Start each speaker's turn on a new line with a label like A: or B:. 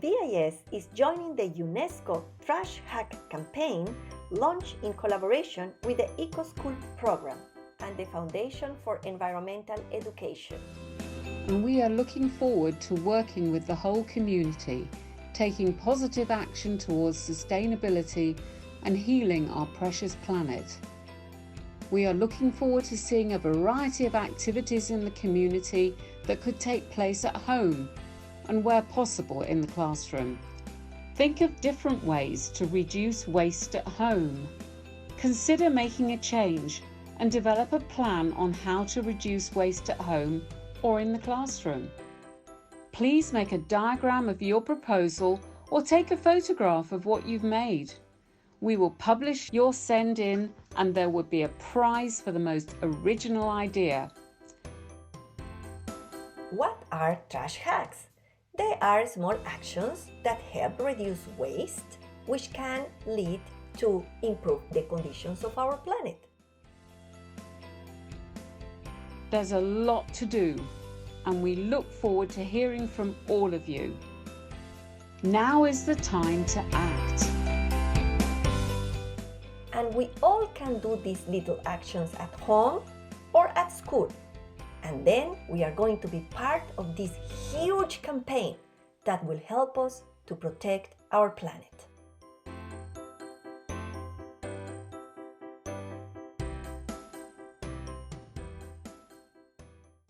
A: VIS is joining the UNESCO Trash Hack campaign launched in collaboration with the EcoSchool program and the Foundation for Environmental Education.
B: And we are looking forward to working with the whole community, taking positive action towards sustainability and healing our precious planet. We are looking forward to seeing a variety of activities in the community that could take place at home and where possible in the classroom. Think of different ways to reduce waste at home. Consider making a change and develop a plan on how to reduce waste at home or in the classroom. Please make a diagram of your proposal or take a photograph of what you've made. We will publish your send-in and there will be a prize for the most original idea.
A: What are trash hacks? They are small actions that help reduce waste, which can lead to improve the conditions of our planet.
B: There's a lot to do, and we look forward to hearing from all of you. Now is the time to act.
A: And we all can do these little actions at home or at school. And then we are going to be part of this huge campaign that will help us to protect our planet.